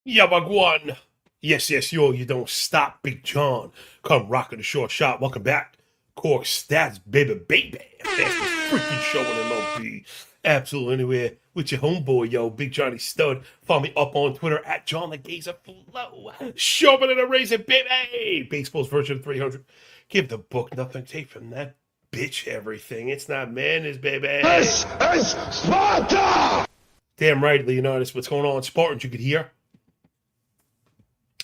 Yabagwan. Yes, yes, yo, you don't stop, Big John. Come rockin' the short shot. Welcome back. Corked Stats, baby, baby. Fastest freaking show in MLB. Absolutely anywhere with your homeboy, yo, Big Johnny Stud. Follow me up on Twitter at John the Gazer Flow. Sharper than a razor, baby. Baseball's version of 300. Give the book nothing. Take from that bitch everything. It's not madness, baby. This is Sparta! Damn right, Leonidas. What's going on, Spartans? You could hear.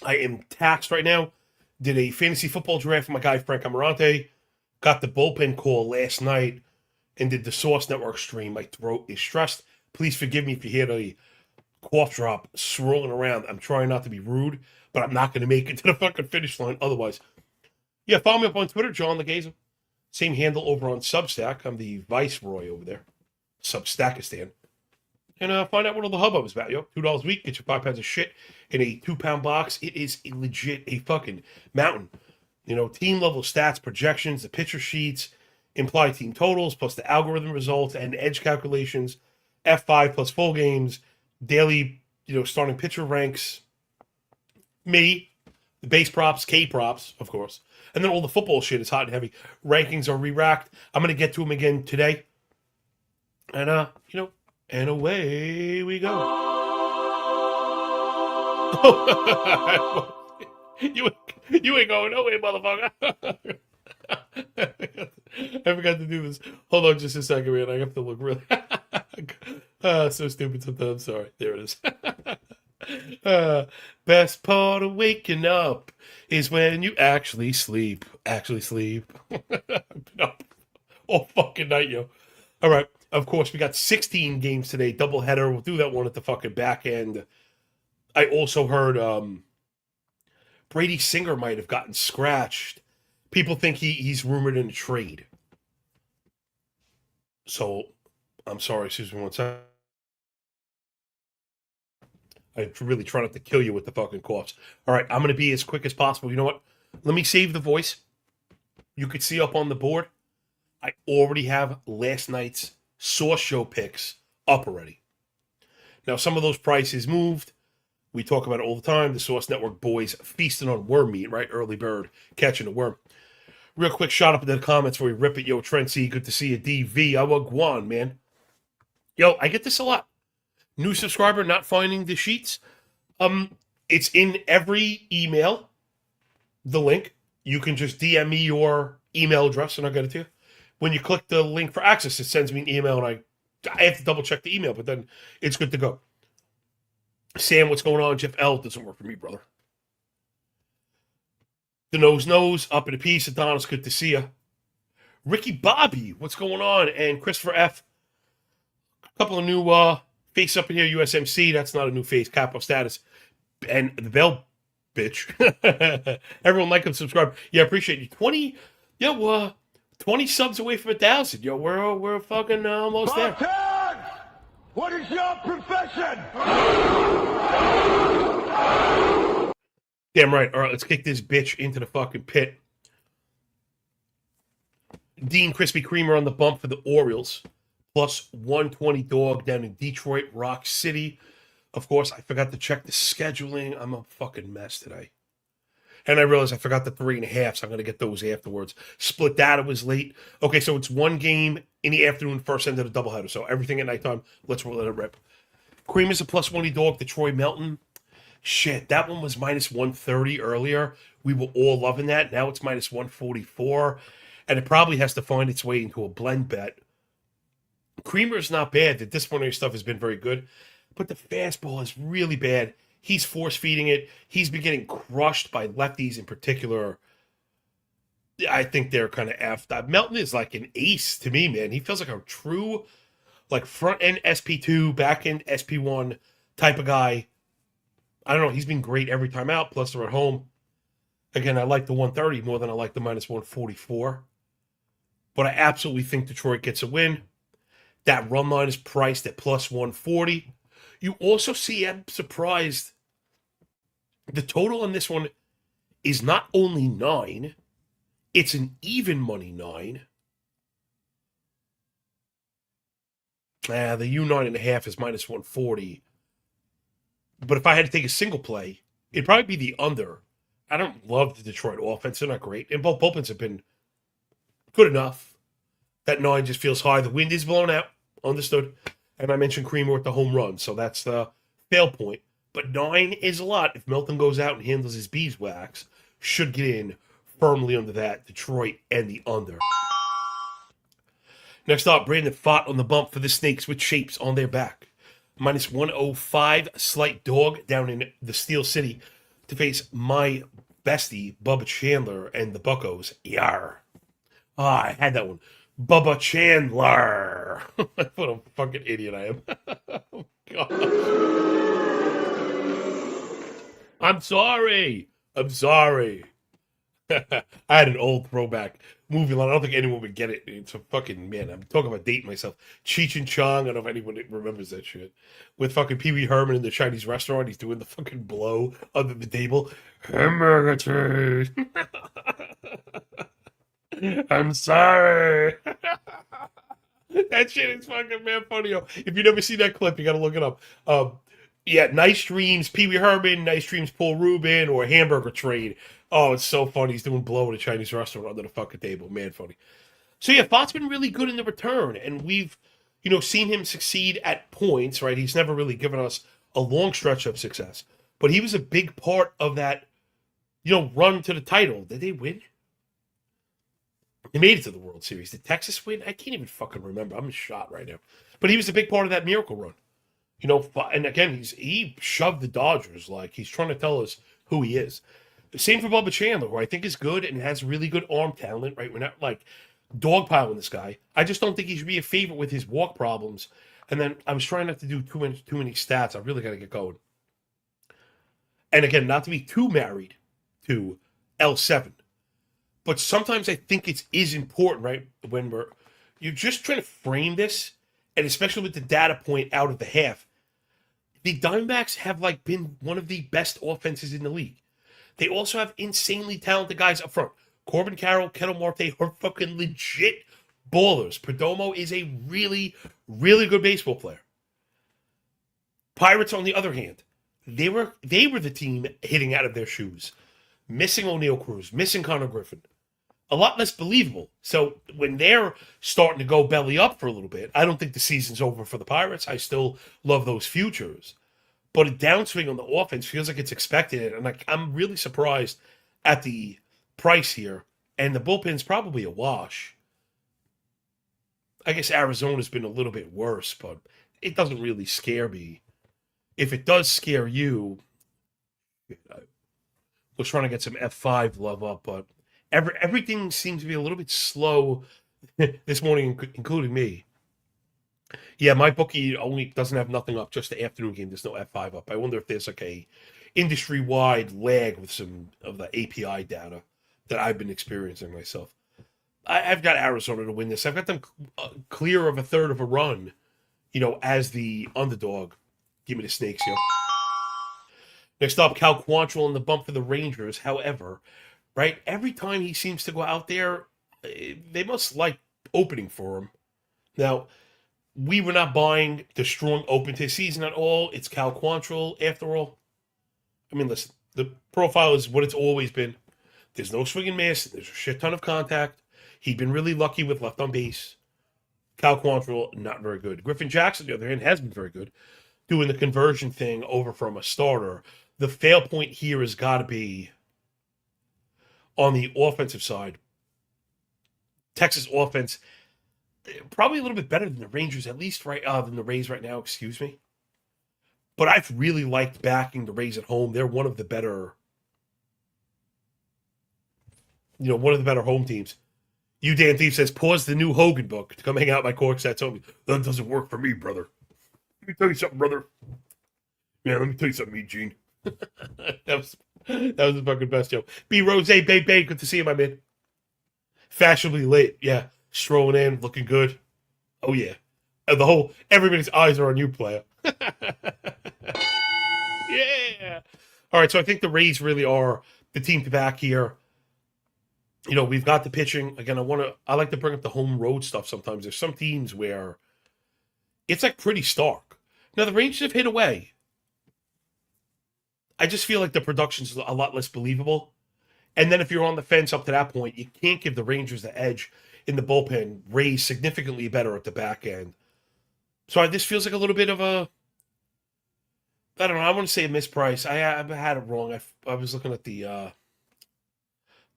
I am taxed right now. Did a fantasy football draft for my guy Frank Amarante. Got the bullpen call last night and did the Source Network stream. My throat is stressed. Please forgive me if you hear the cough drop swirling around. I'm trying not to be rude, but I'm not going to make it to the fucking finish line otherwise. Yeah, follow me up on Twitter, John the Gazer. Same handle over on Substack. I'm the Viceroy over there. Substackistan. And find out what all the hubbub is about, yo. $2 a week, get your 5 pounds of shit in a 2-pound box. It is legit a fucking mountain. You know, team level stats, projections, the pitcher sheets, implied team totals, plus the algorithm results and edge calculations, F5 plus full games, daily, starting pitcher ranks, me, the base props, K props, of course. And then all the football shit is hot and heavy. Rankings are re-racked. I'm going to get to them again today. And, and away we go. you ain't going nowhere, motherfucker. I forgot to do this. Hold on just a second, man. I have to look really... so stupid sometimes. Sorry. There it is. Best part of waking up is when you actually sleep. Actually sleep. I've been up all fucking night, yo. All right. Of course, we got 16 games today, doubleheader. We'll do that one at the fucking back end. I also heard Brady Singer might have gotten scratched. People think he's rumored in a trade. So, I'm sorry, Susan, one second. I really try not to kill you with the fucking coughs. All right, I'm going to be as quick as possible. You know what? Let me save the voice. You could see up on the board. I already have last night's Source Show picks up already. Now, some of those prices moved. We talk about it all the time. The Source Network boys feasting on worm meat, right? Early bird catching a worm. Real quick shout out in the comments where we rip it. Yo, Trent C, good to see you. DV, Guan, man. Yo, I get this a lot. New subscriber not finding the sheets. It's in every email. The link. You can just DM me your email address and I'll get it to you. When you click the link for access, it sends me an email, and I have to double check the email, but then it's good to go. Sam, what's going on? Jeff L doesn't work for me, brother. The nose up in a piece. Adonis, good to see you. Ricky Bobby, what's going on? And Christopher F. A couple of new faces up in here. USMC, that's not a new face. Capo status. And the Bell bitch. Everyone like and subscribe. Yeah, appreciate you. 20 subs away from 1,000. Yo, we're fucking almost there. What is your profession? Damn right. All right, let's kick this bitch into the fucking pit. Dean Krispy Kremer on the bump for the Orioles. Plus 120 dog down in Detroit, Rock City. Of course, I forgot to check the scheduling. I'm a fucking mess today. And I realized I forgot the 3.5, so I'm going to get those afterwards. Split data was late. Okay, so it's one game in the afternoon, first end of the doubleheader. So everything at nighttime, let's let it rip. Cream is a plus 1 dog to Troy Melton. Shit, that one was minus 130 earlier. We were all loving that. Now it's minus 144. And it probably has to find its way into a blend bet. Creamer is not bad. The disciplinary stuff has been very good. But the fastball is really bad. He's force-feeding it. He's been getting crushed by lefties in particular. I think they're kind of effed up. Melton is like an ace to me, man. He feels like a true, like, front-end SP2, back-end SP1 type of guy. I don't know. He's been great every time out, plus they're at home. Again, I like the 130 more than I like the minus 144. But I absolutely think Detroit gets a win. That run line is priced at plus 140. You also see, I'm surprised, the total on this one is not only 9, it's an even money 9. The U9.5 is minus 140. But if I had to take a single play, it'd probably be the under. I don't love the Detroit offense. They're not great. And both bullpens have been good enough. That 9 just feels high. The wind is blowing out. Understood. And I mentioned Creamer with the home run. So that's the fail point. But 9 is a lot. If Milton goes out and handles his beeswax, should get in firmly under that. Detroit and the under. Next up, Brandon Pfaadt on the bump for the Snakes with shapes on their back. Minus 105, slight dog down in the Steel City to face my bestie, Bubba Chandler, and the Buccos. Yar. Ah, I had that one. Bubba Chandler. What a fucking idiot I am. Oh, God. I'm sorry. I had an old throwback movie line. I don't think anyone would get it. It's a fucking, man, I'm talking about dating myself. Cheech and Chong, I don't know if anyone remembers that shit. With fucking Pee Wee Herman in the Chinese restaurant, he's doing the fucking blow under the table. Hamburger trade. I'm sorry. That shit is fucking man funny. If you never see that clip, you gotta look it up. Yeah, Nice Dreams, Pee Wee Herman, Nice Dreams, Paul Rubin, or Hamburger Trade. Oh, it's so funny. He's doing blow at a Chinese restaurant under the fucking table. Man, funny. So yeah, Fott's been really good in the return, and we've, seen him succeed at points, right? He's never really given us a long stretch of success, but he was a big part of that, run to the title. Did they win? They made it to the World Series. Did Texas win? I can't even fucking remember. I'm shot right now. But he was a big part of that miracle run. And again, he shoved the Dodgers like he's trying to tell us who he is. Same for Bubba Chandler, who I think is good and has really good arm talent, right? We're not like dogpiling this guy. I just don't think he should be a favorite with his walk problems. And then I was trying not to do too many stats. I really got to get going. And again, not to be too married to L7. But sometimes I think it is important, right? When you're just trying to frame this, and especially with the data point out of the half, the Diamondbacks have been one of the best offenses in the league. They also have insanely talented guys up front. Corbin Carroll, Kettle Marte are fucking legit ballers. Perdomo is a really, really good baseball player. Pirates, on the other hand, they were the team hitting out of their shoes. Missing O'Neal Cruz, missing Connor Griffin. A lot less believable. So when they're starting to go belly up for a little bit, I don't think the season's over for the Pirates. I still love those futures. But a downswing on the offense feels like it's expected. And I'm really surprised at the price here. And the bullpen's probably a wash. I guess Arizona's been a little bit worse, but it doesn't really scare me. If it does scare you, I was trying to get some F5 love up, but everything seems to be a little bit slow this morning, including me. Yeah, my bookie only doesn't have nothing up, just the afternoon game. There's no F5 up. I wonder if there's a industry-wide lag with some of the API data that I've been experiencing myself. I've got Arizona to win this. I've got them clear of a third of a run, as the underdog. Give me the Snakes, Next up, Cal Quantrill on the bump for the Rangers. However, right, every time he seems to go out there, they must like opening for him. Now, we were not buying the strong open to season at all. It's Cal Quantrill, after all. I mean, listen, the profile is what it's always been. There's no swing and miss. There's a shit ton of contact. He'd been really lucky with left on base. Cal Quantrill, not very good. Griffin Jackson, on the other hand, has been very good. Doing the conversion thing over from a starter. The fail point here has got to be on the offensive side. Texas offense, probably a little bit better than the Rangers, at least than the Rays right now, excuse me. But I've really liked backing the Rays at home. They're one of the better, one of the better home teams. You Dan Thief says, pause the new Hogan book to come hang out at my Corked Stats home. That doesn't work for me, brother. Let me tell you something, brother. Man, let me tell you something, Eugene. that was the fucking best, yo. B Rose, babe, good to see you, my man. Fashionably late, yeah. Strolling in, looking good. Oh, yeah. Everybody's eyes are on you, player. Yeah. All right, so I think the Rays really are the team to back here. We've got the pitching. Again, I like to bring up the home road stuff sometimes. There's some teams where it's pretty stark. Now, the Rangers have hit away. I just feel like the production's a lot less believable. And then if you're on the fence up to that point, you can't give the Rangers the edge in the bullpen. Rays significantly better at the back end. So this feels like a little bit of a, I don't know, I want to say a misprice. I had it wrong. I was looking at the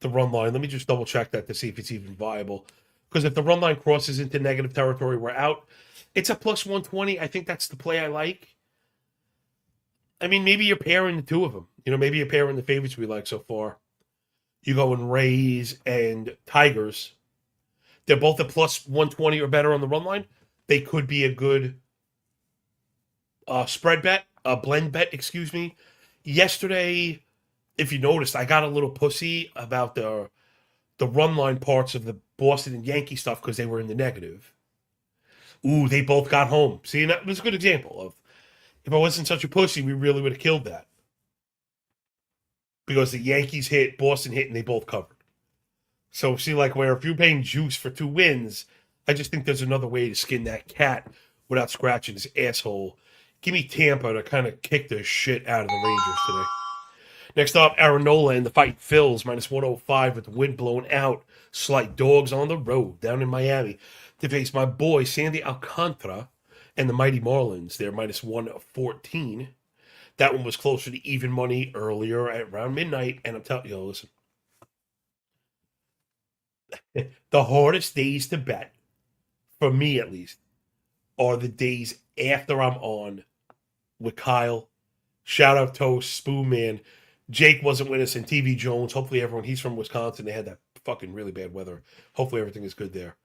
run line. Let me just double check that to see if it's even viable. Because if the run line crosses into negative territory, we're out. It's a plus 120. I think that's the play I like. I mean, maybe you're pairing the two of them. Maybe you're pairing the favorites we like so far. You go in Rays and Tigers. They're both a plus 120 or better on the run line. They could be a good spread bet, a blend bet, excuse me. Yesterday, if you noticed, I got a little pussy about the run line parts of the Boston and Yankee stuff because they were in the negative. Ooh, they both got home. See, and that was a good example of, if I wasn't such a pussy, we really would have killed that. Because the Yankees hit, Boston hit, and they both covered. So, see, like, where if you're paying juice for 2 wins, I just think there's another way to skin that cat without scratching his asshole. Give me Tampa to kind of kick the shit out of the Rangers today. Next up, Arizona and the fighting Phils, minus 105 with the wind blowing out. Slight dogs on the road down in Miami to face my boy Sandy Alcantara and the mighty Marlins. They're minus 114. That one was closer to even money earlier at around midnight. And I'm telling you, listen, the hardest days to bet, for me at least, are the days after I'm on with Kyle. Shout out Toast, Spoon Man. Jake wasn't with us, and TV Jones. Hopefully he's from Wisconsin. They had that fucking really bad weather. Hopefully everything is good there.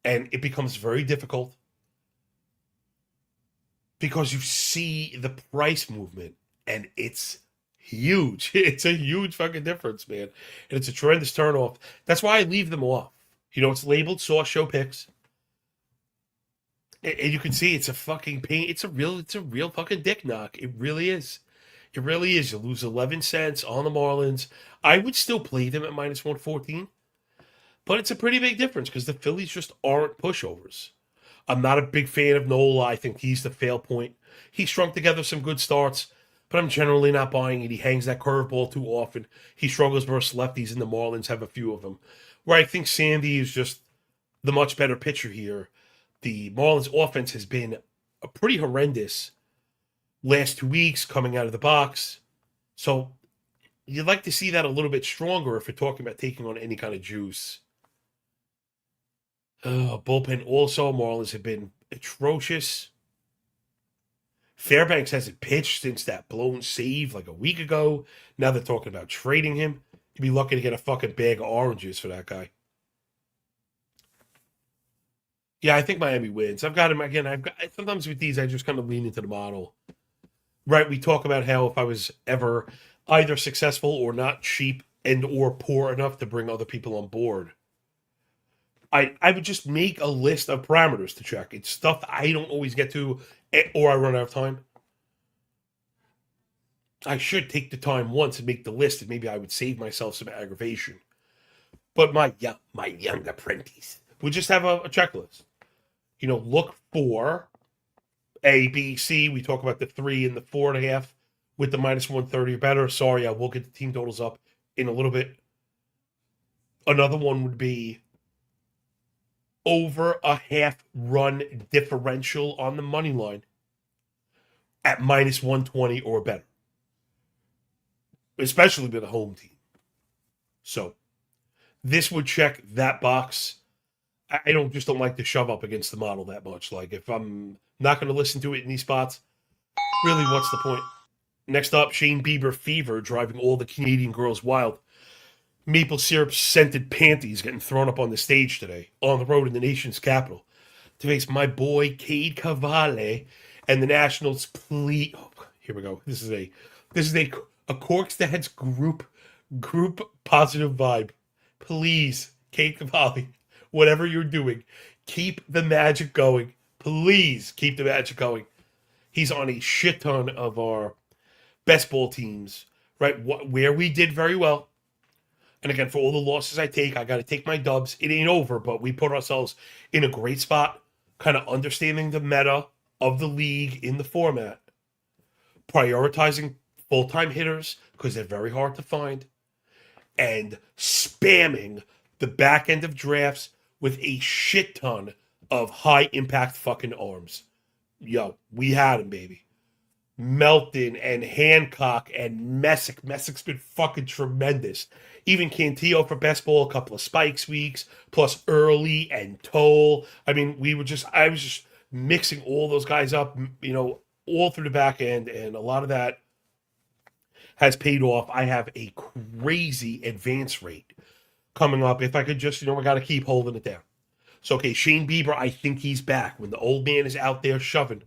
And it becomes very difficult because you see the price movement, and it's huge. It's a huge fucking difference, man. And it's a tremendous turnoff. That's why I leave them off. It's labeled Sauce Show Picks. And you can see it's a fucking pain. It's a real fucking dick knock. It really is. It really is. You lose 11 cents on the Marlins. I would still play them at minus 114. But it's a pretty big difference because the Phillies just aren't pushovers. I'm not a big fan of Nola. I think he's the fail point. He strung together some good starts, but I'm generally not buying it. He hangs that curveball too often. He struggles versus lefties, and the Marlins have a few of them. Where I think Sandy is just the much better pitcher here. The Marlins offense has been a pretty horrendous last 2 weeks coming out of the box. So you'd like to see that a little bit stronger if you're talking about taking on any kind of juice. Bullpen also, Marlins have been atrocious. Fairbanks hasn't pitched since that blown save like a week ago. Now they're talking about trading him. You'd be lucky to get a fucking bag of oranges for that guy. Yeah, I think Miami wins. I've got him again. Sometimes with these, I just kind of lean into the model. Right, we talk about how if I was ever either successful or not cheap and or poor enough to bring other people on board, I would just make a list of parameters to check. It's stuff I don't always get to, or I run out of time. I should take the time once and make the list, and maybe I would save myself some aggravation. But my young apprentice would just have a checklist. Look for A, B, C. We talk about the 3 and the 4.5 with the minus 130 or better. Sorry, I will get the team totals up in a little bit. Another one would be over a half-run differential on the money line at minus 120 or better, especially with a home team. So this would check that box. I don't like to shove up against the model that much. Like, if I'm not going to listen to it in these spots, really, what's the point? Next up, Shane Bieber fever driving all the Canadian girls wild. Maple syrup scented panties getting thrown up on the stage today on the road in the nation's capital to face my boy Cade Cavalli and the Nationals. Please, here we go. This is a Corked Stats group positive vibe. Please, Cade Cavalli, whatever you're doing, keep the magic going. Please keep the magic going. He's on a shit ton of our best ball teams, right? Where we did very well. And again, for all the losses I got to take my dubs. It ain't over, but we put ourselves in a great spot, kind of understanding the meta of the league in the format, prioritizing full-time hitters because they're very hard to find, and spamming the back end of drafts with a shit ton of high-impact fucking arms. Yo, we had him, baby. Melton and Hancock and Messick. Messick's been fucking tremendous. Even Cantillo for best ball, a couple of Spikes weeks, plus Early and Toll. I mean, I was just mixing all those guys up, all through the back end, and a lot of that has paid off. I have a crazy advance rate coming up. If I could just, I got to keep holding it down. So, okay, Shane Bieber, I think he's back. When the old man is out there shoving,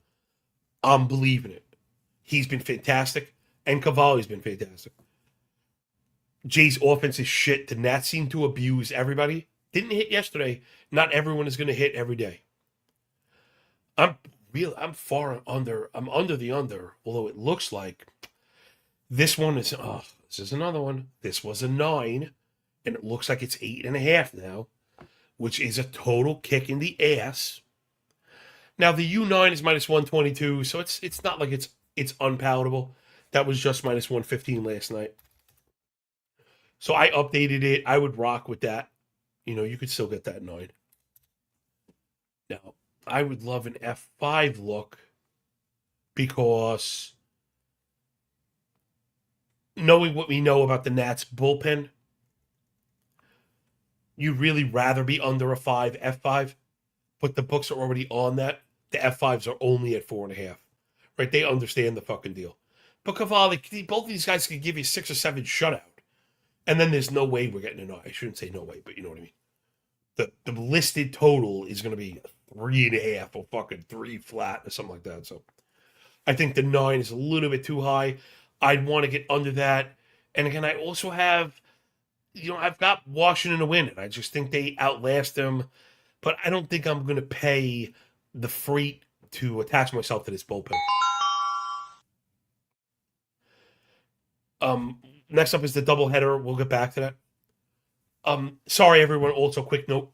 I'm believing it. He's been fantastic, and Cavalli's been fantastic. Jay's offense is shit. The Nats seem to abuse everybody. Didn't hit yesterday. Not everyone is going to hit every day. I'm far under. I'm under the under, although it looks like this one is, this is another one. This was a 9, and it looks like it's 8.5 now, which is a total kick in the ass. Now, the U9 is minus 122, so it's not like it's unpalatable. That was just minus 115 last night. So I updated it. I would rock with that. You could still get that 9. Now, I would love an F5 look because knowing what we know about the Nats bullpen, you'd really rather be under a 5 F5, but the books are already on that. The F5s are only at 4.5, right? They understand the fucking deal. But Cavalli, both of these guys can give you 6 or 7 shutout. And then there's no way we're getting a 9. I shouldn't say no way, but you know what I mean. The listed total is going to be 3.5 or fucking 3 flat or something like that. So I think the 9 is a little bit too high. I'd want to get under that. And again, I also have, I've got Washington to win it. I just think they outlast them. But I don't think I'm going to pay the freight to attach myself to this bullpen. Next up is the doubleheader. We'll get back to that. Sorry, everyone. Also, quick note.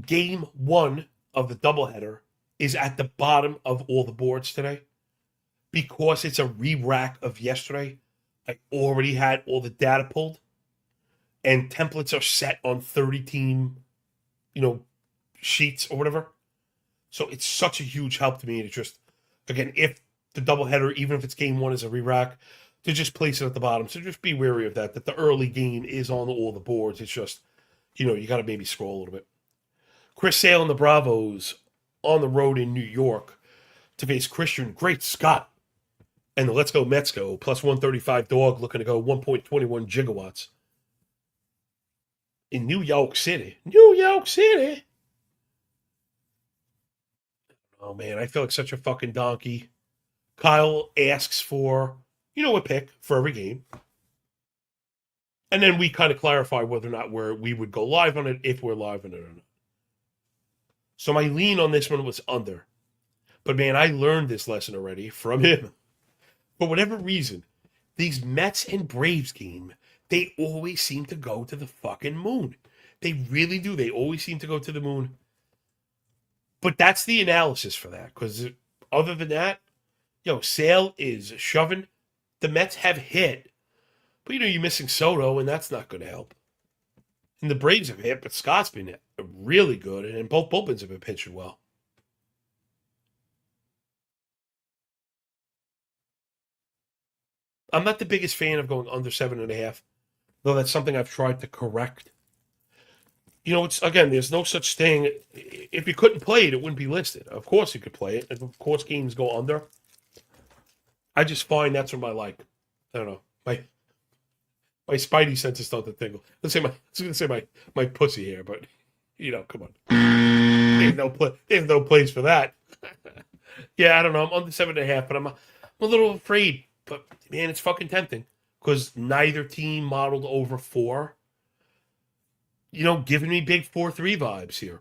Game 1 of the doubleheader is at the bottom of all the boards today. Because it's a re-rack of yesterday, I already had all the data pulled. And templates are set on 30-team, sheets or whatever. So it's such a huge help to me to just, again, if the doubleheader, even if it's game 1 is a re-rack, to just place it at the bottom. So just be wary of that the early game is on all the boards. It's just, you got to maybe scroll a little bit. Chris Sale and the Bravos on the road in New York to face Christian Great Scott and the Let's Go Mets go, plus 135 dog, looking to go 1.21 gigawatts. In New York City. New York City! Oh, man, I feel like such a fucking donkey. Kyle asks for, a pick for every game. And then we kind of clarify whether or not we would go live on it, if we're live on it or not. So my lean on this one was under. But, man, I learned this lesson already from him. For whatever reason, these Mets and Braves game, they always seem to go to the fucking moon. They really do. They always seem to go to the moon. But that's the analysis for that. Because other than that, Sale is shoving. The Mets have hit. But, you're missing Soto, and that's not going to help. And the Braves have hit, but Scott's been really good. And both bullpens have been pitching well. I'm not the biggest fan of going under 7.5, though that's something I've tried to correct. It's again, there's no such thing. If you couldn't play it, it wouldn't be listed. Of course you could play it. And of course games go under. I just find that's when I don't know, my spidey senses start to tingle. I was going to say my pussy hair, but come on. There's no place for that. Yeah, I don't know. I'm under 7.5, but I'm a little afraid. But, man, it's fucking tempting because neither team modeled over 4. Giving me big 4-3 vibes here.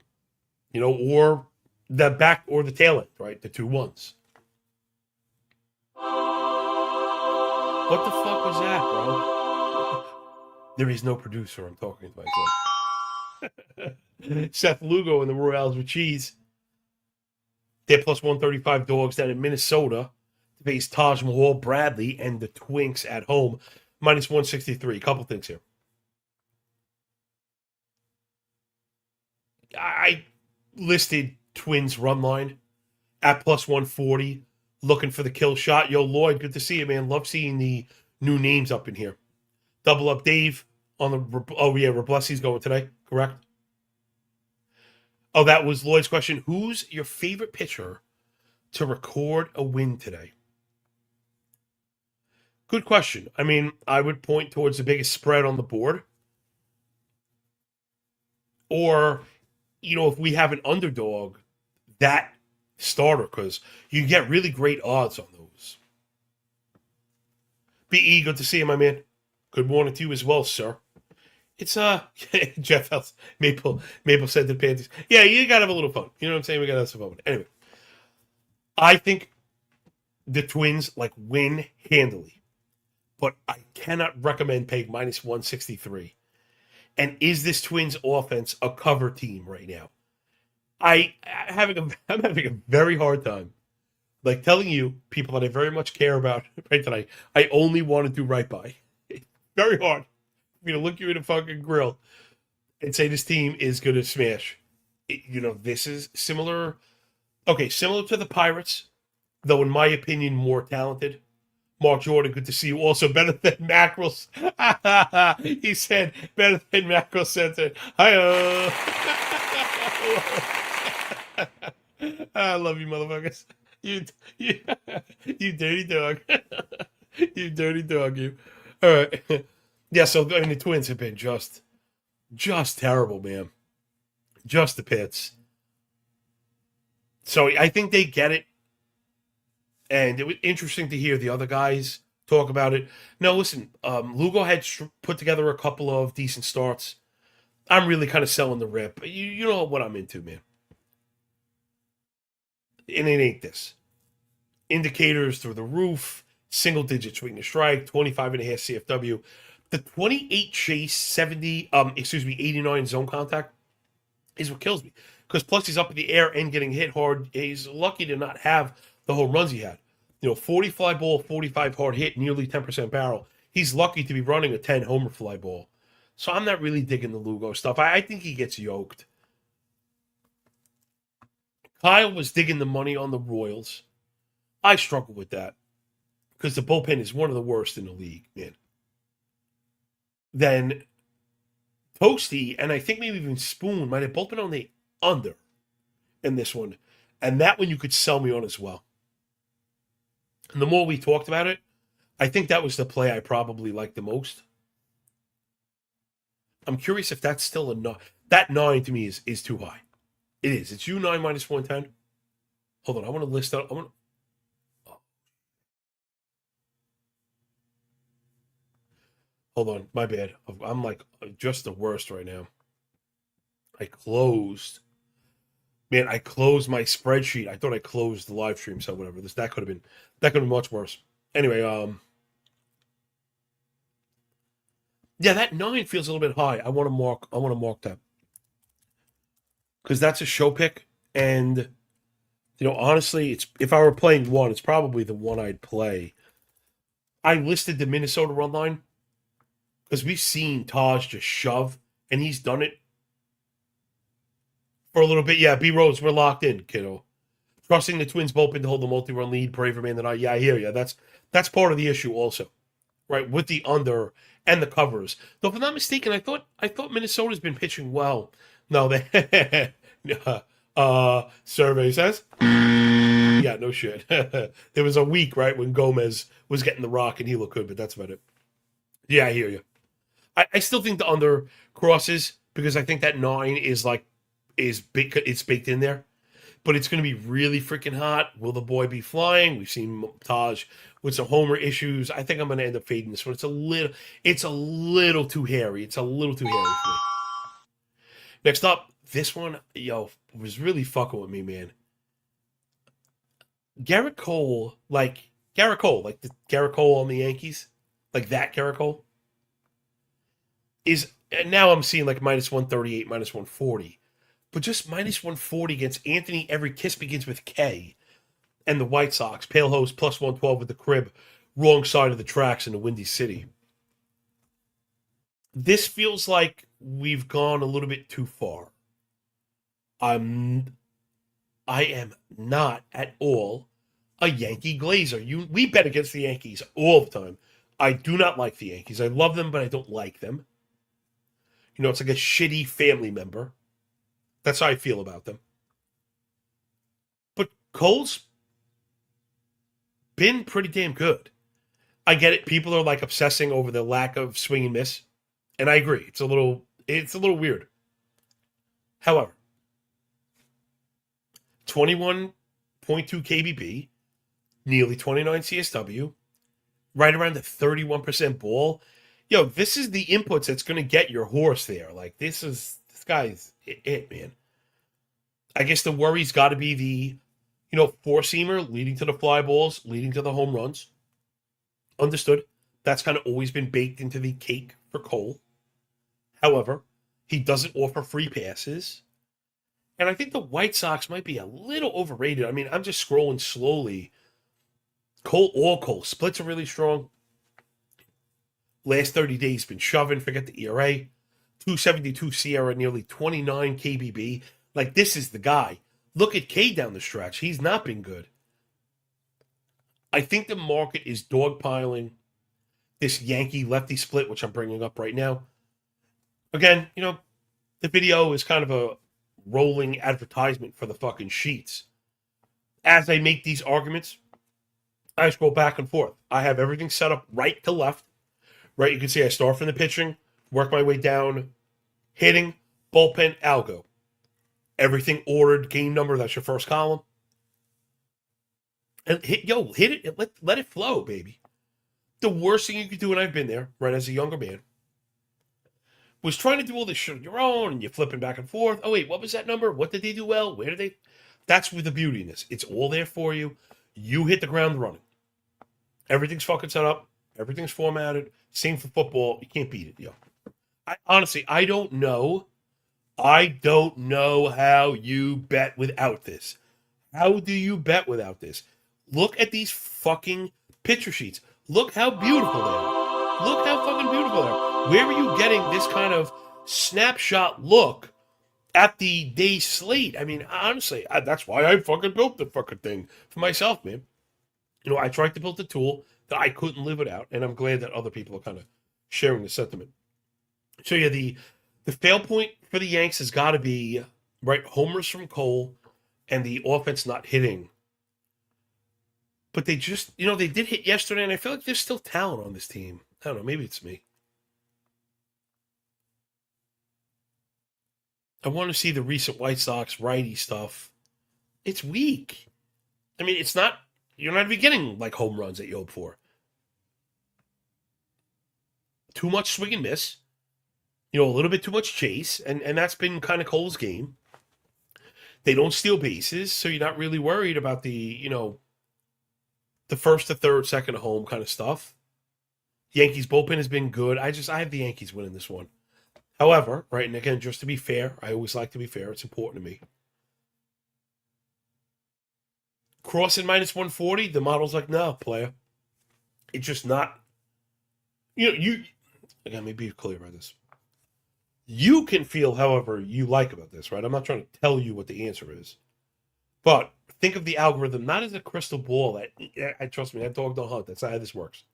Or the back or the tail end, right? The 2 1s. What the fuck was that, bro? There is no producer. I'm talking to myself. Seth Lugo and the Royals with cheese. They're plus 135 dogs down in Minnesota to face Taj Mahal Bradley and the Twinks at home, minus 163. Couple things here. I listed Twins run line at plus 140, looking for the kill shot. Yo, Lloyd, good to see you, man. Love seeing the new names up in here. Double up Dave on the, oh yeah, Roblesi's going today, correct? Oh, that was Lloyd's question. Who's your favorite pitcher to record a win today? Good question. I mean, I would point towards the biggest spread on the board. Or, if we have an underdog, that starter, because you get really great odds on those. BE, good to see you, my man. Good morning to you as well, sir. It's Jeff Ellis, Maple said to the Panthers. Yeah, you gotta have a little fun. You know what I'm saying? We gotta have some fun. Anyway, I think the Twins win handily, but I cannot recommend paying minus 163. And is this Twins offense a cover team right now? I'm having a very hard time, telling you people that I very much care about right tonight. I only want to do right by. It's very hard for me to look you in the fucking grill and say this team is going to smash. This is similar. Okay, similar to the Pirates, though in my opinion more talented. Mark Jordan, good to see you. Also, better than Mackerels. He said, better than Mackerel Center. Hi-oh. I love you, motherfuckers. You dirty dog. You dirty dog, you. All right. Yeah, so, the Twins have been just terrible, man. Just the pits. So, I think they get it. And it was interesting to hear the other guys talk about it. No, listen, Lugo had put together a couple of decent starts. I'm really kind of selling the rip. You know what I'm into, man. And it ain't this. Indicators through the roof, single-digit swing to strike, 25.5 CFW. The 28 chase, 89 zone contact is what kills me. Because plus he's up in the air and getting hit hard. He's lucky to not have the home runs he had. 40 fly ball, 45 hard hit, nearly 10% barrel. He's lucky to be running a 10 homer fly ball. So I'm not really digging the Lugo stuff. I think he gets yoked. Kyle was digging the money on the Royals. I struggle with that because the bullpen is one of the worst in the league, man. Then Toasty, and I think maybe even Spoon might have both been on the under in this one. And that one you could sell me on as well. And the more we talked about it, I think that was the play I probably liked the most. I'm curious if that's still a 9. That 9 to me is too high. It is. It's U9 minus 110. Hold on. I want to list out. Hold on. My bad. I'm just the worst right now. I closed my spreadsheet. I thought I closed the live stream, so whatever. That could have been much worse. Anyway, yeah, that 9 feels a little bit high. I want to mark that. Because that's a show pick. And honestly, if I were playing one, it's probably the one I'd play. I listed the Minnesota run line because we've seen Taj just shove, and he's done it for a little bit. Yeah, B Rose, we're locked in, kiddo. Trusting the Twins bullpen to hold the multi-run lead, braver man than I. Yeah, I hear you. That's part of the issue also, right? With the under and the covers. Though, if I'm not mistaken, I thought Minnesota's been pitching well. No, they survey says. Yeah, no shit. There was a week, right, when Gomez was getting the rock and he looked good, but that's about it. Yeah, I hear you. I still think the under crosses because I think that 9 is big. It's baked in there, but it's going to be really freaking hot. Will the boy be flying? We've seen Taj with some homer issues. I think I'm going to end up fading this one. It's a little too hairy. It's a little too hairy for me. Next up, this one, was really fucking with me, man. Garrett Cole, the Garrett Cole on the Yankees, that Garrett Cole is, now I'm seeing minus 138, minus 140, but just minus 140 against Anthony. Every kiss begins with K. and the White Sox. Pale host plus 112 with the crib. Wrong side of the tracks in the Windy City. This feels like we've gone a little bit too far. I am not at all a Yankee glazer. We bet against the Yankees all the time. I do not like the Yankees. I love them, but I don't like them. You know, it's like a shitty family member. That's how I feel about them. But Cole's been pretty damn good. I get it. People are like obsessing over the lack of swing and miss. And I agree. It's a little weird. However, 21.2 KBB, nearly 29 CSW, right around the 31% ball. Yo, this is the inputs that's going to get your horse there. Like, this guy's it, man. I guess the worry's got to be the, four-seamer leading to the fly balls, leading to the home runs. Understood. That's kind of always been baked into the cake for Cole. However, he doesn't offer free passes. And I think the White Sox might be a little overrated. I mean, I'm just scrolling slowly. Cole. Splits are really strong. Last 30 days been shoving. Forget the ERA. 272 Sierra, nearly 29 KBB. Like, this is the guy. Look at K down the stretch. He's not been good. I think the market is dogpiling this Yankee lefty split, which I'm bringing up right now. Again, the video is kind of a rolling advertisement for the fucking sheets. As I make these arguments, I scroll back and forth. I have everything set up right to left. Right, you can see I start from the pitching, work my way down, hitting, bullpen, Algo. Everything ordered, game number, that's your first column. And hit it, let it flow, baby. The worst thing you could do, and I've been there, right, as a younger man, was trying to do all this shit on your own, and you're flipping back and forth. Oh, wait, what was that number? What did they do well? Where did they? That's with the beauty in this. It's all there for you. You hit the ground running. Everything's fucking set up. Everything's formatted. Same for football. You can't beat it, yo. Honestly, I don't know. I don't know how you bet without this. How do you bet without this? Look at these fucking picture sheets. Look how beautiful they are. Look how fucking beautiful they are. Where are you getting this kind of snapshot look at the day slate? I mean, honestly, that's why I fucking built the fucking thing for myself, man. I tried to build a tool that I couldn't live without, and I'm glad that other people are kind of sharing the sentiment. So, yeah, the fail point for the Yanks has got to be, right, homers from Cole and the offense not hitting. But they just, they did hit yesterday, and I feel like there's still talent on this team. I don't know, maybe it's me. I want to see the recent White Sox righty stuff. It's weak. I mean, you're not even getting like home runs that you hope for. Too much swing and miss. A little bit too much chase, and that's been kind of Cole's game. They don't steal bases, so you're not really worried about the first to third, second to home kind of stuff. Yankees bullpen has been good. I have the Yankees winning this one. However, right, and again, just to be fair, I always like to be fair. It's important to me. Crossing minus 140, the model's like, no, player. It's just not. Again, let me be clear about this. You can feel however you like about this, right? I'm not trying to tell you what the answer is. But think of the algorithm not as a crystal ball that, trust me, that dog don't hunt. That's not how this works.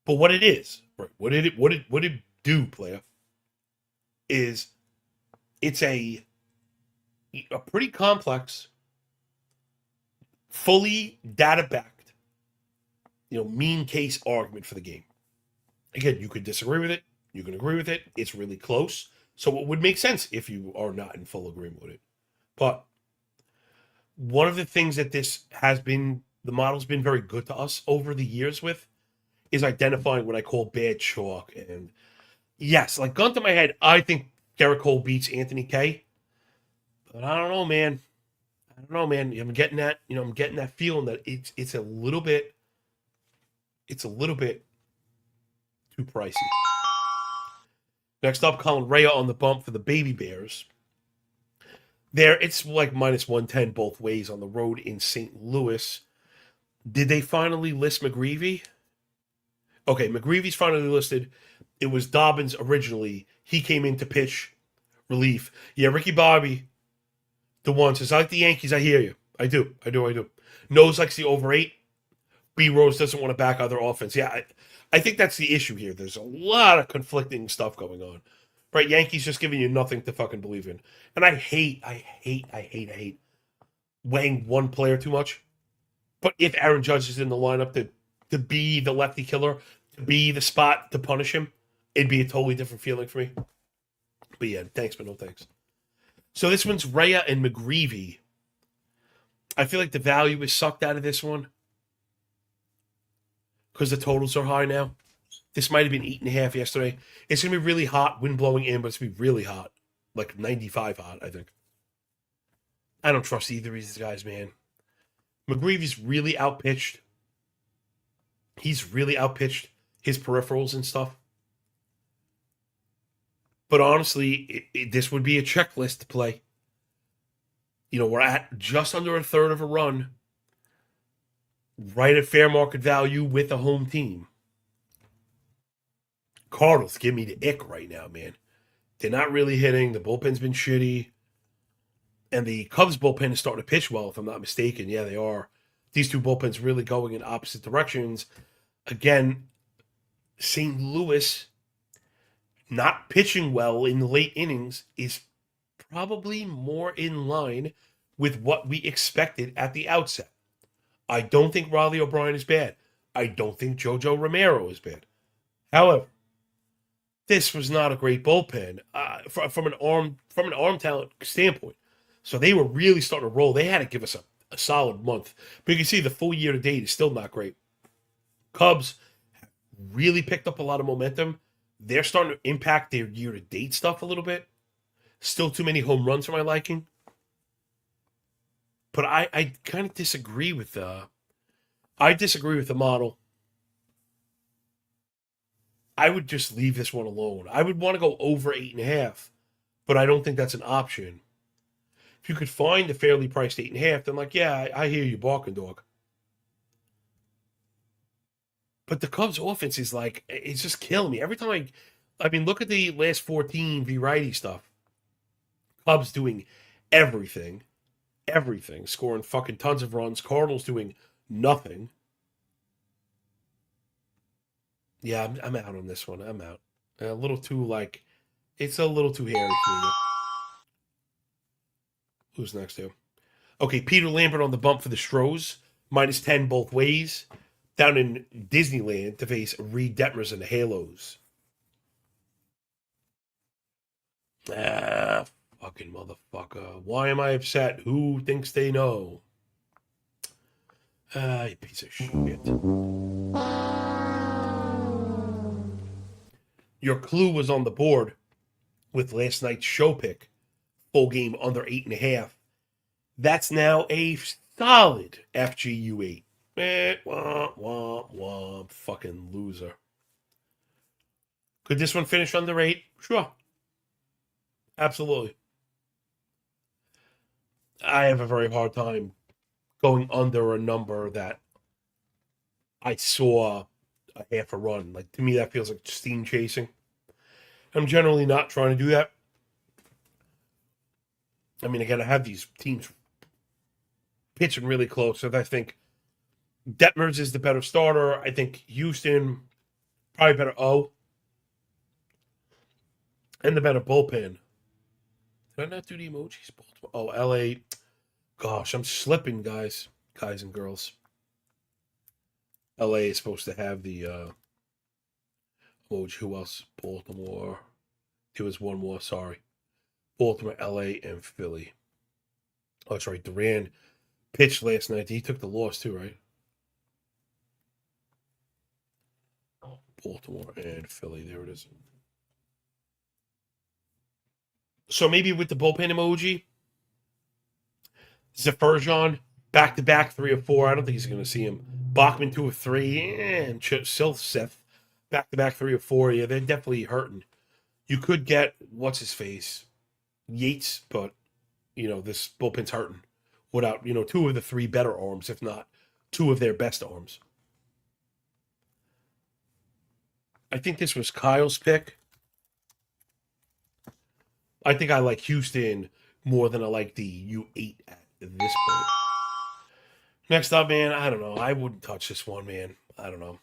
But what it is, right? What it do, player, is it's a pretty complex, fully data-backed, mean case argument for the game. Again, you could disagree with it. You can agree with it. It's really close. So it would make sense if you are not in full agreement with it. But one of the things that the model's been very good to us over the years with is identifying what I call bad chalk. And yes, like gun to my head, I think Garrett Cole beats Anthony K. But I don't know, man. I'm getting that, I'm getting that feeling that it's a little bit too pricey. Next up, Colin Rea on the bump for the Baby Bears. There, it's like minus 110 both ways on the road in St. Louis. Did they finally list McGreevy? Okay, McGreevy's finally listed. It was Dobbins originally. He came in to pitch relief. Yeah, Ricky Bobby, the one says, I like the Yankees. I hear you. I do. Nose likes the over 8. B Rose doesn't want to back other offense. Yeah, I think that's the issue here. There's a lot of conflicting stuff going on. Right? Yankees just giving you nothing to fucking believe in. And I hate weighing one player too much. But if Aaron Judge is in the lineup to be the lefty killer, to be the spot to punish him, it'd be a totally different feeling for me. But yeah, thanks, but no thanks. So this one's Rhea and McGreevy. I feel like the value is sucked out of this one because the totals are high now. This might have been 8.5 yesterday. It's going to be really hot, wind blowing in, but it's going to be really hot. Like 95 hot, I think. I don't trust either of these guys, man. McGreevy's really outpitched. He's really outpitched his peripherals and stuff. But honestly, this would be a checklist to play. You know, we're at just under a third of a run. Right at fair market value with a home team. Cardinals give me the ick right now, man. They're not really hitting. The bullpen's been shitty. And the Cubs bullpen is starting to pitch well, if I'm not mistaken. Yeah, they are. These two bullpens really going in opposite directions. Again, St. Louis not pitching well in the late innings is probably more in line with what we expected at the outset. I don't think Riley O'Brien is bad. I don't think Jojo Romero is bad. However, this was not a great bullpen from an arm talent standpoint. So they were really starting to roll. They had to give us a solid month. But you can see the full year to date is still not great. Cubs really picked up a lot of momentum. They're starting to impact their year to date stuff a little bit. Still too many home runs for my liking. But I kind of disagree with the model. I would just leave this one alone. I would want to go over 8.5, but I don't think that's an option. If you could find a fairly priced 8.5, then yeah, I hear you barking, dog. But the Cubs offense is it's just killing me. Every time I mean, look at the last 14 V-righty stuff. Cubs doing everything, scoring fucking tons of runs. Cardinals doing nothing. Yeah, I'm out on this one. I'm out. A little too it's a little too hairy for me. Who's next here? Okay, Peter Lambert on the bump for the Stros. -10 both ways. Down in Disneyland to face Reed Detmers and the Halos. Fucking motherfucker. Why am I upset? Who thinks they know? You piece of shit. Your clue was on the board with last night's show pick. Full game under 8.5. That's now a solid FGU 8. Womp, womp, womp. Fucking loser. Could this one finish under 8? Sure. Absolutely. I have a very hard time going under a number that I saw a half a run. To me, that feels like steam chasing. I'm generally not trying to do that. I mean, again, I have these teams pitching really close, so I think Detmers is the better starter. I think Houston, probably better and the better bullpen. Did I not do the emojis? Oh, LA. Gosh, I'm slipping, guys and girls. LA is supposed to have the emoji. Who else? Baltimore. There was one more, sorry. Baltimore, LA, and Philly. Oh, that's right. Duran pitched last night. He took the loss too, right? Baltimore and Philly. There it is. So maybe with the bullpen emoji, Zeferjan, back-to-back 3 of 4. I don't think he's going to see him. Bachman 2 of 3, and Silseth, back-to-back 3 of 4. Yeah, they're definitely hurting. You could get, what's his face? Yates, but, this bullpen's hurting. Without, 2 of the 3 better arms, if not two of their best arms. I think this was Kyle's pick. I think I like Houston more than I like the U8 at this point. Next up, man, I don't know. I wouldn't touch this one, man. I don't know.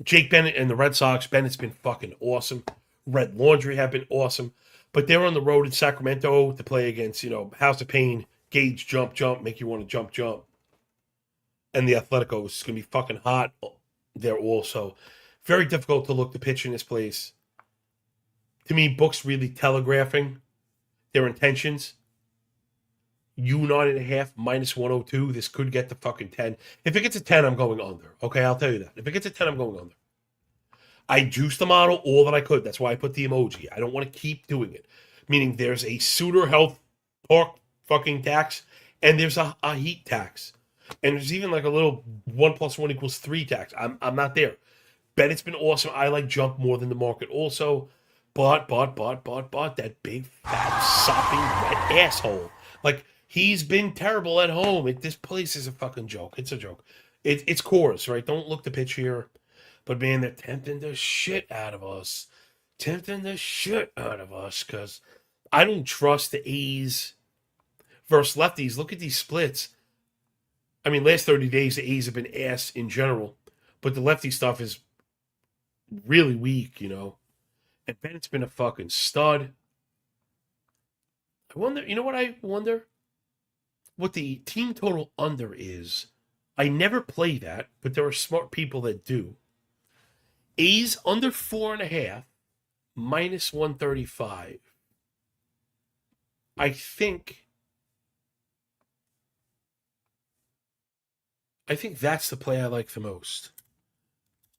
Jake Bennett and the Red Sox. Bennett's been fucking awesome. Red Laundry have been awesome. But they're on the road in Sacramento to play against, House of Pain, Gage, jump, make you want to jump. And the Atleticos is going to be fucking hot there also. Very difficult to look to pitch in this place. To me, books really telegraphing their intentions. U9.5 minus 102. This could get to fucking 10. If it gets a 10, I'm going under. Okay, I'll tell you that. If it gets a 10, I'm going under. I juiced the model all that I could. That's why I put the emoji. I don't want to keep doing it. Meaning there's a Suitor Health Park fucking tax, and there's a heat tax. And there's even like a little 1 + 1 = 3 tax. I'm not there. Bennett's been awesome. I like jump more than the market also. But that big, fat, sopping, wet asshole. Like, he's been terrible at home. This place is a fucking joke. It's a joke. It's Coors, right? Don't look to pitch here. But, man, they're tempting the shit out of us. Because I don't trust the A's versus lefties. Look at these splits. I mean, last 30 days, the A's have been ass in general. But the lefty stuff is really weak, And Bennett's been a fucking stud. I wonder, what I wonder? What the team total under is. I never play that, but there are smart people that do. A's under 4.5, minus 135. I think that's the play I like the most.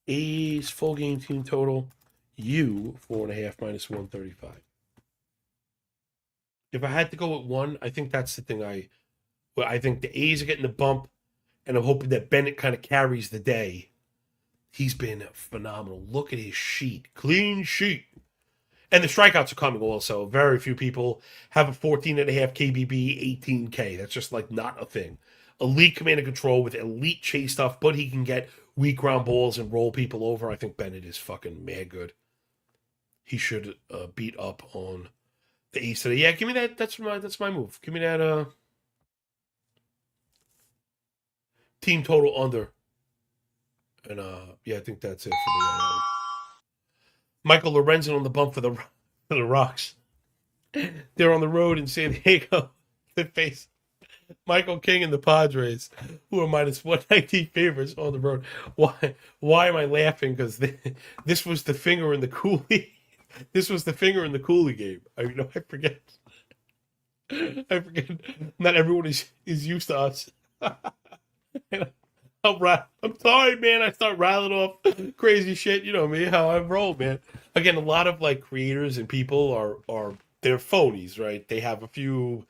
A's full game team total, U 4.5 minus 135. If I had to go with one, I think that's the thing I think the A's are getting the bump, and I'm hoping that Bennett kind of carries the day. He's been phenomenal. Look at his sheet. Clean sheet. And the strikeouts are coming also. Very few people have a 14.5 KBB, 18K. That's just like not a thing. Elite command and control with elite chase stuff, but he can get weak ground balls and roll people over. I think Bennett is fucking mad good. He should beat up on the A's today. Yeah, give me that. That's my move. Give me that team total under. And yeah, I think that's it for me. Michael Lorenzen on the bump for the Rocks. They're on the road in San Diego. They face Michael King and the Padres, who are minus 119 favorites on the road. Why am I laughing? Because this was the finger in the Cooley. This was the finger in the Cooley game. I forget. Not everyone is used to us. I'm sorry, man. I start rattling off crazy shit. You know me, how I roll, man. Again, a lot of like creators and people are they're phonies, right? They have a few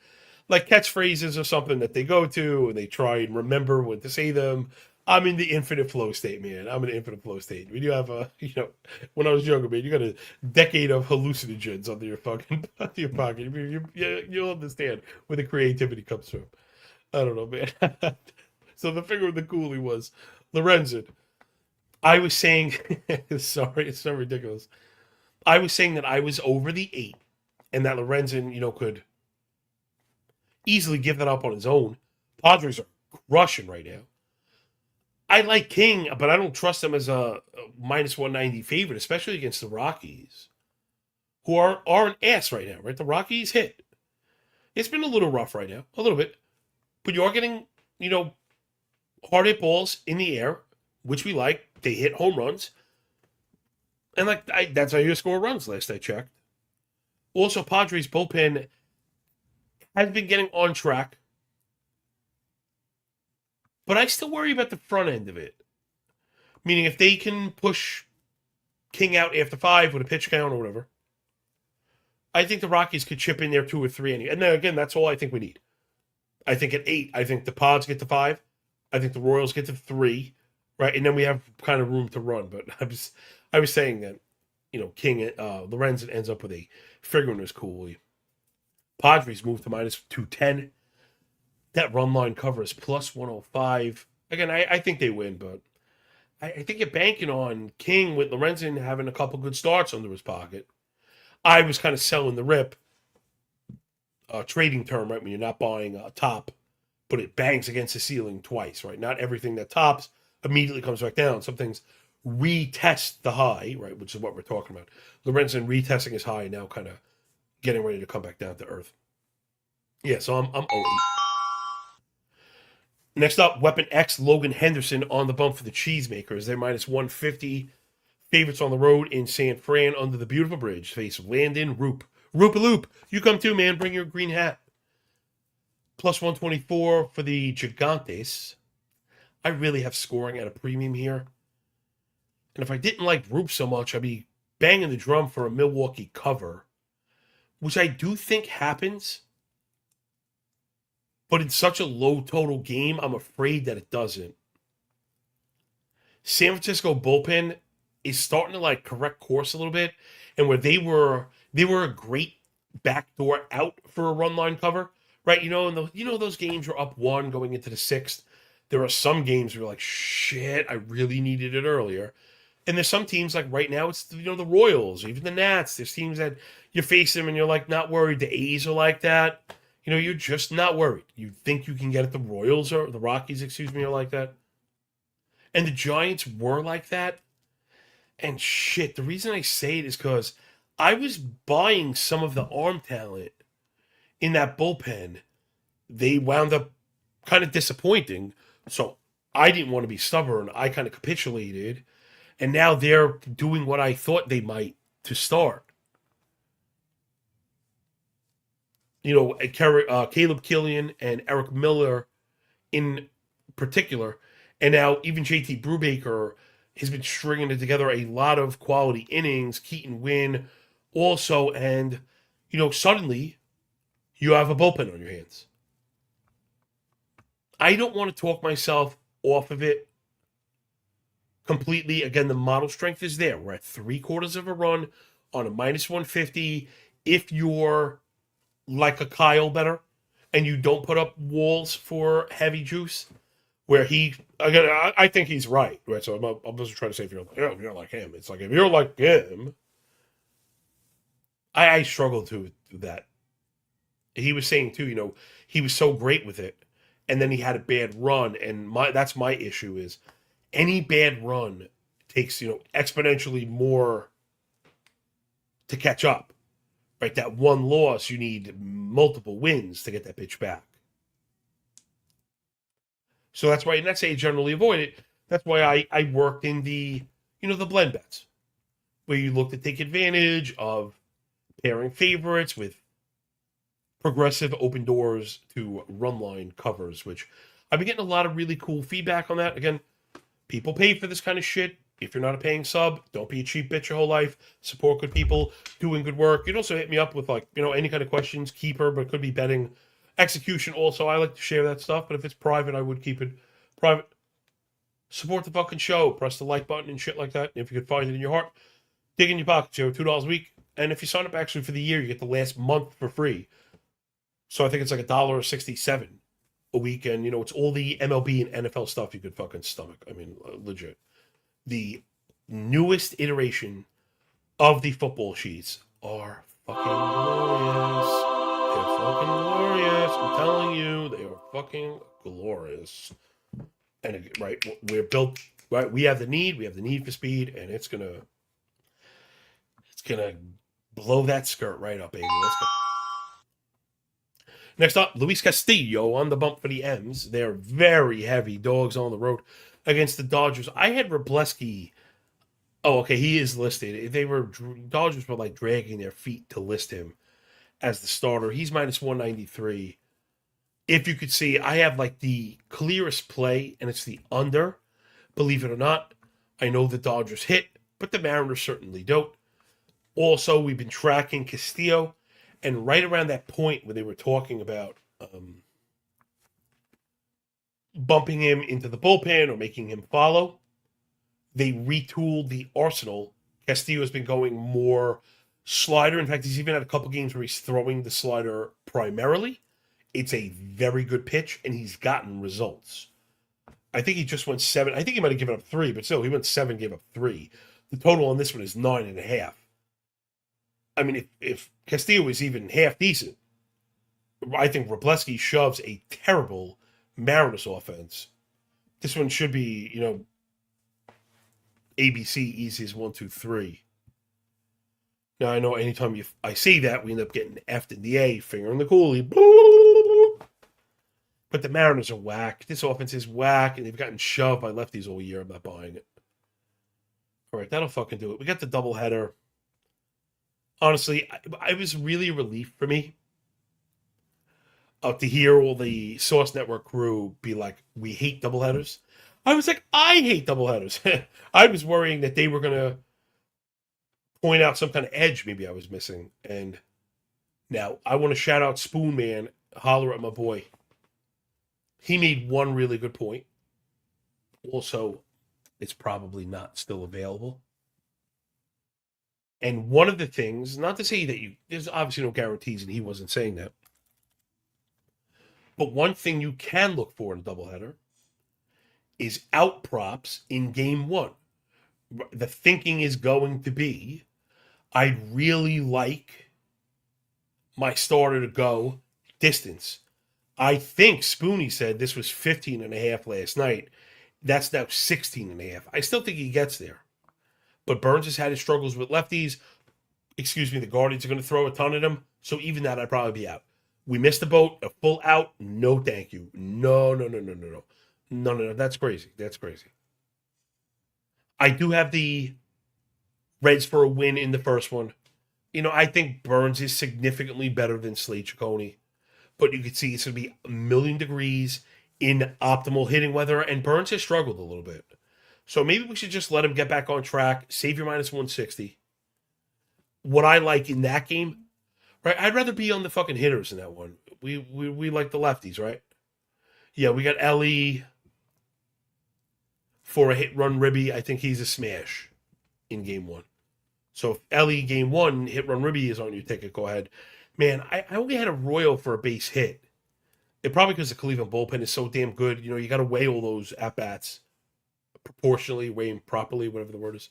like catchphrases or something that they go to and they try and remember when to say them. I'm in the infinite flow state, man. I'm in the infinite flow state. When you have when I was younger, man, you got a decade of hallucinogens under your fucking your pocket. You'll understand where the creativity comes from. I don't know, man. So the figure of the Cooley was Lorenzen. I was saying, sorry, it's so ridiculous. I was saying that I was over the 8 and that Lorenzen, could easily give that up on his own. Padres are crushing right now. I like King, but I don't trust him as a minus 190 favorite, especially against the Rockies, who are an ass right now, right? The Rockies hit. It's been a little rough right now, a little bit. But you are getting, hard hit balls in the air, which we like. They hit home runs. And that's how you score runs last I checked. Also, Padres bullpen has been getting on track. But I still worry about the front end of it. Meaning if they can push King out after 5 with a pitch count or whatever, I think the Rockies could chip in there 2 or 3. And then again, that's all I think we need. I think at 8, I think the Pods get to 5. I think the Royals get to 3, right? And then we have kind of room to run. But I was saying that, King, Lorenzen ends up with a figure in his Cooley. Padres move to minus 210. That run line cover is plus 105. Again, I think they win, but I think you're banking on King with Lorenzen having a couple good starts under his pocket. I was kind of selling the rip, trading term, right? When you're not buying a top, but it bangs against the ceiling twice, right? Not everything that tops immediately comes back down. Some things retest the high, right? Which is what we're talking about. Lorenzen retesting his high, now kind of getting ready to come back down to earth. Yeah, so I'm 0. Next up, Weapon X, Logan Henderson on the bump for the Cheesemakers. They're minus 150. Favorites on the road in San Fran under the beautiful bridge. Face Landon Roop. Roop-a-loop. You come too, man. Bring your green hat. Plus 124 for the Gigantes. I really have scoring at a premium here. And if I didn't like Roop so much, I'd be banging the drum for a Milwaukee cover, which I do think happens. But in such a low total game, I'm afraid that it doesn't. San Francisco bullpen is starting to like correct course a little bit, and where they were a great backdoor out for a run line cover, right? And those games were up 1 going into the 6th. There are some games where you're like, shit, I really needed it earlier. And there's some teams like right now, it's the Royals, even the Nats. There's teams that you face them and you're like not worried. The A's are like that. You're just not worried. You think you can get it. The Royals or the Rockies, are like that. And the Giants were like that. And shit, the reason I say it is because I was buying some of the arm talent in that bullpen. They wound up kind of disappointing. So I didn't want to be stubborn. I kind of capitulated. And now they're doing what I thought they might to start. Caleb Killian and Eric Miller in particular, and now even JT Brubaker has been stringing together a lot of quality innings. Keaton Wynn also, and suddenly you have a bullpen on your hands. I don't want to talk myself off of it completely. Again, the model strength is there. We're at 3/4 of a run on a minus 150. If you're like a Kyle better, and you don't put up walls for heavy juice, where I think he's right? So I'm just trying to say if you're like him, it's like if you're like him, I struggle to that. He was saying too, he was so great with it, and then he had a bad run, and that's my issue is any bad run takes exponentially more to catch up. Right, that one loss, you need multiple wins to get that pitch back. So that's why, and that's how you generally avoid it. That's why I worked in the blend bets, where you look to take advantage of pairing favorites with progressive open doors to run line covers, which I've been getting a lot of really cool feedback on that. Again, people pay for this kind of shit. If you're not a paying sub, don't be a cheap bitch your whole life. Support good people doing good work. You can also hit me up with any kind of questions, keeper, but it could be betting, execution. Also, I like to share that stuff, but if it's private, I would keep it private. Support the fucking show. Press the like button and shit like that. And if you could find it in your heart, dig in your pockets. $2 a week. And if you sign up actually for the year, you get the last month for free. So I think it's like $1.67 a week. And, it's all the MLB and NFL stuff you could fucking stomach. I mean, legit. The newest iteration of the football sheets are fucking glorious. They're fucking glorious. I'm telling you, they are fucking glorious. And right, we're built right. We have the need for speed, and it's gonna blow that skirt right up, baby. Let's go. Next up, Luis Castillo on the bump for the M's. They're very heavy dogs on the road against the Dodgers. I had Wrobleski. Oh, okay, he is listed. Dodgers were like dragging their feet to list him as the starter. He's minus 193. If you could see, I have like the clearest play, and it's the under. Believe it or not, I know the Dodgers hit, but the Mariners certainly don't. Also, we've been tracking Castillo, and right around that point where they were talking about bumping him into the bullpen or making him follow, they retooled the arsenal. Castillo has been going more slider. In fact, he's even had a couple games where he's throwing the slider primarily It's a very good pitch, and he's gotten results. I think he just went 7. I think he might have given up 3, but still, he went 7, gave up 3. The total on this one is 9.5. I mean, if Castillo is even half decent, I think Robleski shoves a terrible Mariners offense. This one should be, ABC easiest 1, 2, 3. Now, I know anytime I say that, we end up getting F and the A, finger in the coolie. But the Mariners are whack. This offense is whack, and they've gotten shoved by lefties all year. I'm not buying it. All right, that'll fucking do it. We got the doubleheader. Honestly, it was really a relief for me to hear all the Source Network crew be like, we hate doubleheaders. I was like, I hate doubleheaders. I was worrying that they were going to point out some kind of edge maybe I was missing. And now I want to shout out Spoon Man, holler at my boy. He made one really good point. Also, it's probably not still available. And one of the things, not to say that there's obviously no guarantees, and he wasn't saying that. But one thing you can look for in a doubleheader is out props in game 1. The thinking is going to be, I'd really like my starter to go distance. I think Spoonie said this was 15.5 last night. That's now 16.5. I still think he gets there. But Burns has had his struggles with lefties. The Guardians are going to throw a ton at him. So even that, I'd probably be out. We missed the boat. A full out. No, thank you. No. No. That's crazy. I do have the Reds for a win in the first one. I think Burns is significantly better than Slade Ciccone. But you can see it's going to be a million degrees in optimal hitting weather. And Burns has struggled a little bit. So maybe we should just let him get back on track. Save your minus 160. What I like in that game, right? I'd rather be on the fucking hitters in that one. We like the lefties, right? Yeah, we got Ellie for a hit run ribby. I think he's a smash in game 1. So if Ellie game 1 hit run ribby is on your ticket, go ahead. Man, I only had a Royal for a base hit. It probably because the Cleveland bullpen is so damn good. You got to weigh all those at bats proportionally, weighing properly, whatever the word is.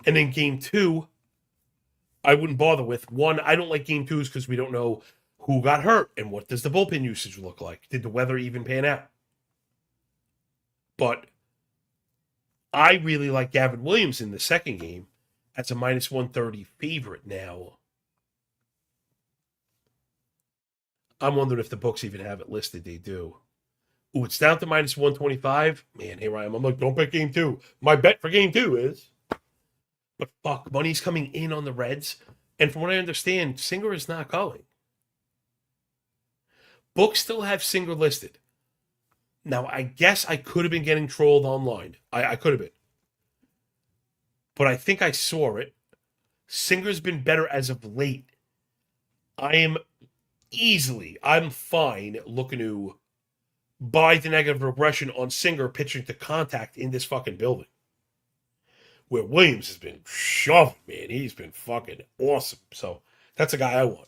And then game 2, I wouldn't bother with. 1, I don't like game 2s because we don't know who got hurt and what does the bullpen usage look like. Did the weather even pan out? But I really like Gavin Williams in the second game as a minus 130 favorite now. I'm wondering if the books even have it listed. They do. Ooh, it's down to minus 125. Man, hey, Ryan, I'm like, don't bet game 2. My bet for game 2 is. But fuck, money's coming in on the Reds. And from what I understand, Singer is not going. Books still have Singer listed. Now, I guess I could have been getting trolled online. I could have been. But I think I saw it. Singer's been better as of late. I'm fine looking to buy the negative regression on Singer pitching to contact in this fucking building. Where Williams has been shoved, man. He's been fucking awesome. So that's a guy I want.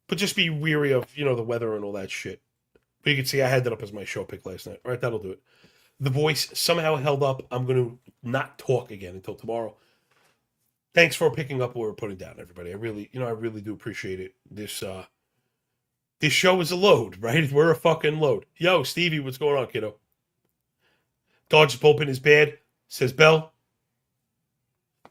But just be weary of, the weather and all that shit. But you can see I had that up as my show pick last night. All right, that'll do it. The voice somehow held up. I'm going to not talk again until tomorrow. Thanks for picking up what we're putting down, everybody. I really do appreciate it. This show is a load, right? We're a fucking load. Yo, Stevie, what's going on, kiddo? Dodgers bullpen is bad, says Bell.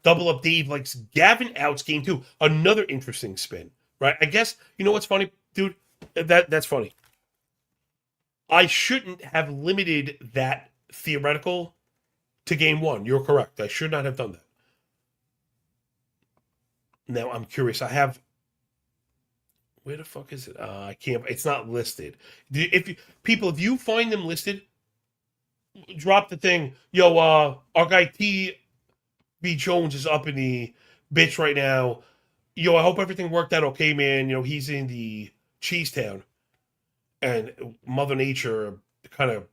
Double up Dave likes Gavin outs game 2. Another interesting spin, right? I guess, what's funny, dude? That's funny. I shouldn't have limited that theoretical to game 1. You're correct. I should not have done that. Now, I'm curious. I have... Where the fuck is it? I can't... It's not listed. If you find them listed, drop the thing. Yo, our guy T.B. Jones is up in the bitch right now. Yo, I hope everything worked out okay, man. He's in the Cheese Town. And Mother Nature kind of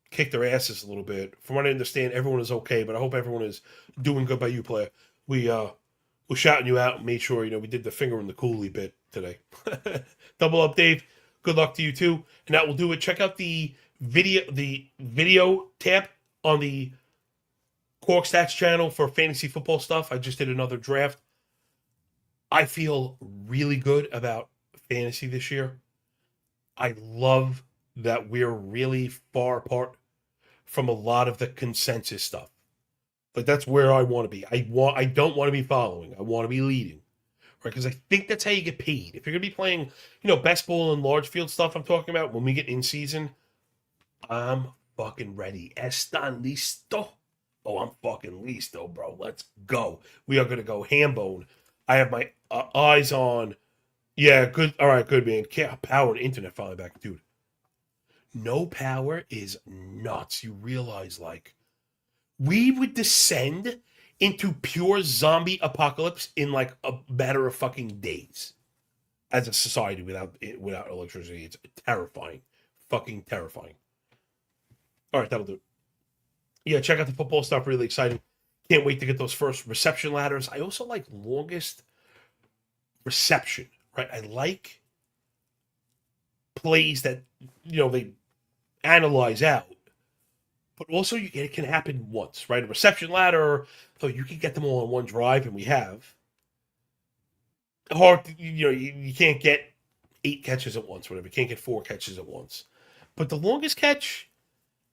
kicked their asses a little bit. From what I understand, everyone is okay, but I hope everyone is doing good by you, player. We're shouting you out and made sure, we did the finger in the coolie bit. today. Double up, Dave. Good luck to you too. And that will do it. Check out the video tab on the Corked Stats channel for fantasy football stuff. I just did another draft. I feel really good about fantasy this year. I love that we're really far apart from a lot of the consensus stuff. Like that's where I want to be. I don't want to be following. I want to be leading. Right? Because I think that's how you get paid. If you're gonna be playing, best ball and large field stuff I'm talking about when we get in season, I'm fucking ready. Están listo? Oh, I'm fucking listo, bro. Let's go. We are gonna go ham bone. I have my eyes on. Yeah, good. All right, good, man. Power and internet finally back, dude. No power is nuts. You realize, like, we would descend into pure zombie apocalypse in like a matter of fucking days as a society without electricity. It's terrifying. Fucking terrifying. All right, that'll do it. Yeah, check out the football stuff. Really exciting. Can't wait to get those first reception ladders. I also like longest reception, right? I like plays that, they analyze out. But also, it can happen once, right? A reception ladder, so you can get them all in one drive, and we have. Hard, you can't get 8 catches at once, whatever. You can't get 4 catches at once. But the longest catch,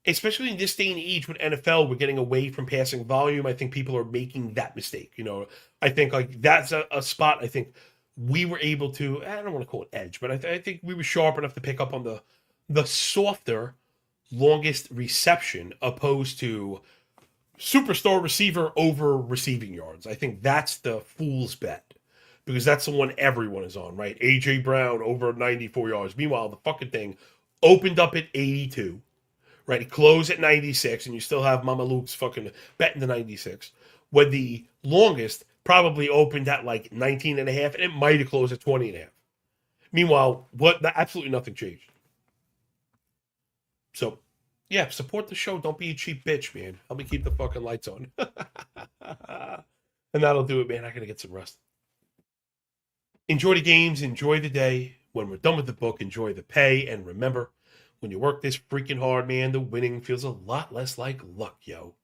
especially in this day and age with NFL, we're getting away from passing volume. I think people are making that mistake. I think like that's a spot. I think we were able to. I don't want to call it edge, but I think we were sharp enough to pick up on the softer longest reception opposed to superstar receiver over receiving yards. I think that's the fool's bet because that's the one everyone is on, right? AJ Brown over 94 yards. Meanwhile, the fucking thing opened up at 82, right? It closed at 96, and you still have Mama Luke's fucking betting the 96. When the longest probably opened at like 19 and a half, and it might have closed at 20 and a half. Meanwhile, absolutely nothing changed. So, yeah, support the show. Don't be a cheap bitch, man. Help me keep the fucking lights on. And that'll do it, man. I gotta get some rest. Enjoy the games. Enjoy the day. When we're done with the book, enjoy the pay. And remember, when you work this freaking hard, man, the winning feels a lot less like luck, yo.